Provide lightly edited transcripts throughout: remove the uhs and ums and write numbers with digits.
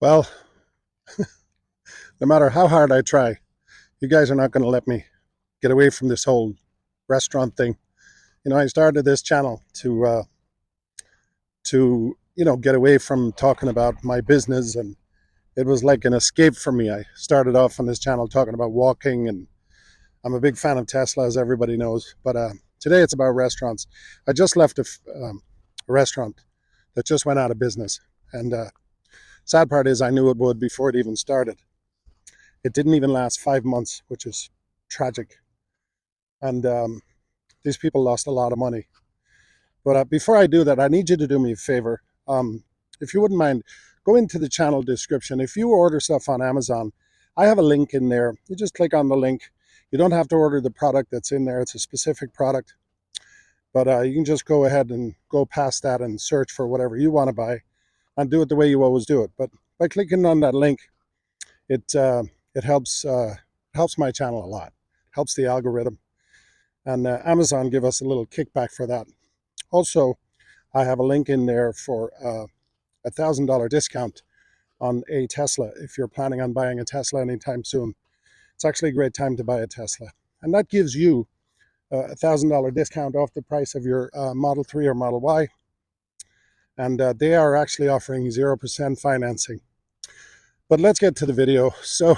Well, no matter how hard I try, you guys are not going to let me get away from this whole restaurant thing. I started this channel to get away from talking about my business, and it was like an escape for me. I started off on this channel talking about walking, and I'm a big fan of Tesla, as everybody knows. But today it's about restaurants. I just left a restaurant that just went out of business, and sad part is I knew it would before it even started. It didn't even last 5 months, which is tragic. And these people lost a lot of money. But before I do that, I need you to do me a favor. If you wouldn't mind, go into the channel description. If you order stuff on Amazon, I have a link in there. You just click on the link. You don't have to order the product that's in there. It's a specific product. But you can just go ahead and go past that and search for whatever you want to buy and do it the way you always do it. But by clicking on that link, it helps my channel a lot. Helps the algorithm. And Amazon give us a little kickback for that. Also, I have a link in there for $1,000 discount on a Tesla if you're planning on buying a Tesla anytime soon. It's actually a great time to buy a Tesla. And that gives you a $1,000 discount off the price of your Model 3 or Model Y. And they are actually offering 0% financing. But let's get to the video. So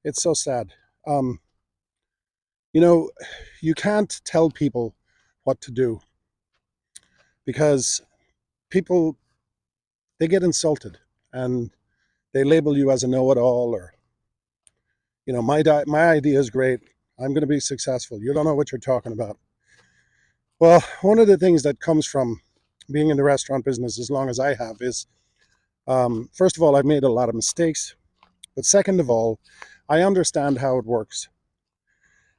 it's so sad. You can't tell people what to do because people, they get insulted and they label you as a know-it-all, or my idea is great, I'm going to be successful, you don't know what you're talking about. Well, one of the things that comes from being in the restaurant business as long as I have is, first of all, I've made a lot of mistakes, but second of all, I understand how it works.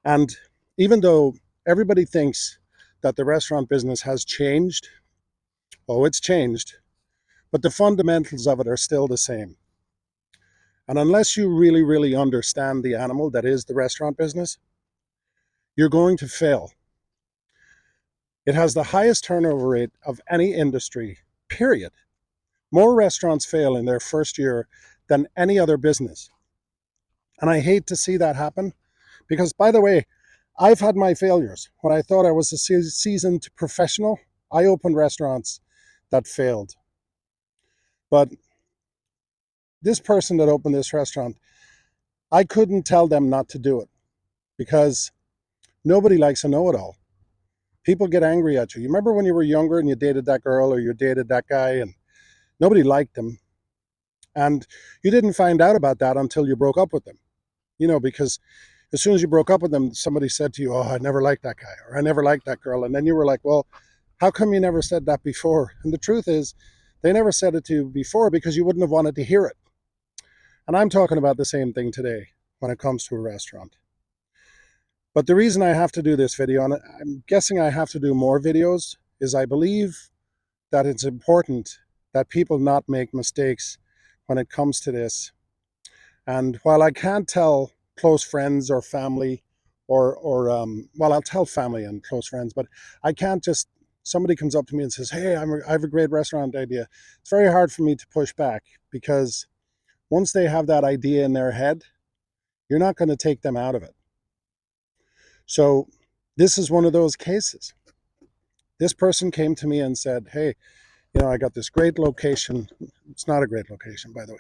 And even though everybody thinks that the restaurant business has changed, oh, it's changed, but the fundamentals of it are still the same. And unless you really, really understand the animal that is the restaurant business, you're going to fail. It has the highest turnover rate of any industry, period. More restaurants fail in their first year than any other business. And I hate to see that happen because, by the way, I've had my failures. When I thought I was a seasoned professional, I opened restaurants that failed. But this person that opened this restaurant, I couldn't tell them not to do it because nobody likes a know-it-all. People get angry at you. You remember when you were younger and you dated that girl or you dated that guy and nobody liked them, and you didn't find out about that until you broke up with them. Because as soon as you broke up with them, somebody said to you, oh, I never liked that guy, or I never liked that girl. And then you were like, well, how come you never said that before? And the truth is, they never said it to you before because you wouldn't have wanted to hear it. And I'm talking about the same thing today when it comes to a restaurant. But the reason I have to do this video, and I'm guessing I have to do more videos, is I believe that it's important that people not make mistakes when it comes to this. And while I can't tell close friends or family, well, I'll tell family and close friends, but I can't just, somebody comes up to me and says, hey, I have a great restaurant idea. It's very hard for me to push back because once they have that idea in their head, you're not going to take them out of it. So this is one of those cases. This person came to me and said, hey, I got this great location. It's not a great location, by the way.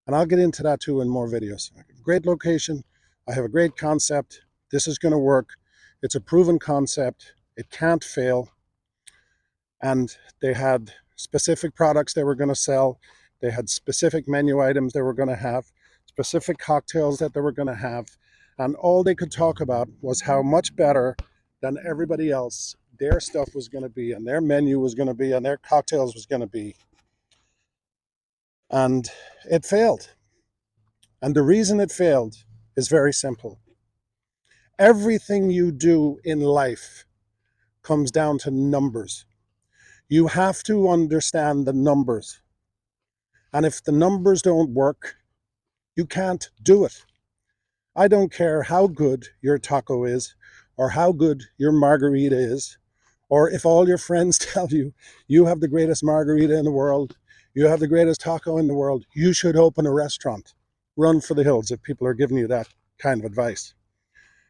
And I'll get into that too in more videos. Great location. I have a great concept. This is going to work. It's a proven concept. It can't fail. And they had specific products they were going to sell. They had specific menu items they were going to have, specific cocktails that they were going to have. And all they could talk about was how much better than everybody else their stuff was going to be, and their menu was going to be, and their cocktails was going to be. And it failed. And the reason it failed is very simple. Everything you do in life comes down to numbers. You have to understand the numbers. And if the numbers don't work, you can't do it. I don't care how good your taco is, or how good your margarita is, or if all your friends tell you you have the greatest margarita in the world, You have the greatest taco in the world. You should open a restaurant. Run for the hills if people are giving you that kind of advice.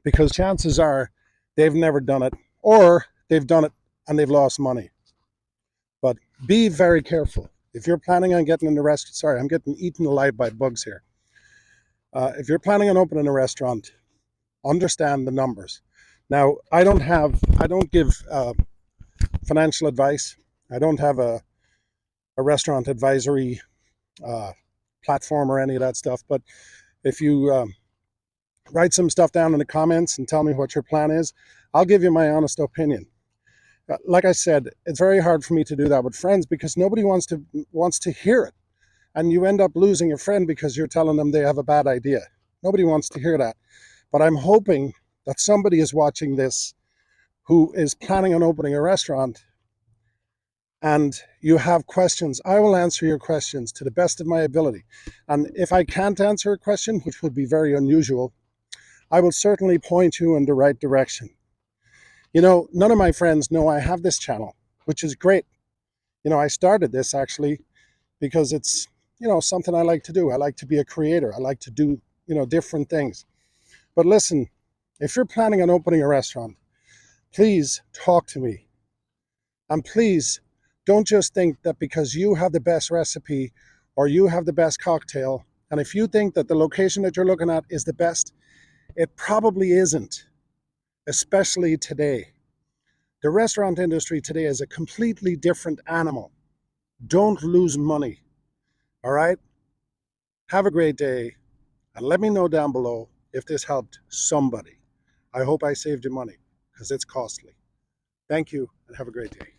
Because chances are they've never done it, or they've done it and they've lost money. But be very careful. If you're planning on getting in the restaurant, sorry, I'm getting eaten alive by bugs here. If you're planning on opening a restaurant, understand the numbers. Now, I don't give financial advice. I don't have a restaurant advisory platform or any of that stuff. But if you write some stuff down in the comments and tell me what your plan is, I'll give you my honest opinion. Like I said, it's very hard for me to do that with friends because nobody wants to hear it. And you end up losing a friend because you're telling them they have a bad idea. Nobody wants to hear that. But I'm hoping that somebody is watching this who is planning on opening a restaurant and you have questions. I will answer your questions to the best of my ability. And if I can't answer a question, which would be very unusual, I will certainly point you in the right direction. You know, none of my friends know I have this channel, which is great. You know, I started this actually because it's, something I like to do. I like to be a creator. I like to do, different things. But listen, if you're planning on opening a restaurant, please talk to me. And please don't just think that because you have the best recipe or you have the best cocktail, and if you think that the location that you're looking at is the best, it probably isn't, especially today. The restaurant industry today is a completely different animal. Don't lose money. All right? Have a great day. And let me know down below if this helped somebody. I hope I saved you money because it's costly. Thank you and have a great day.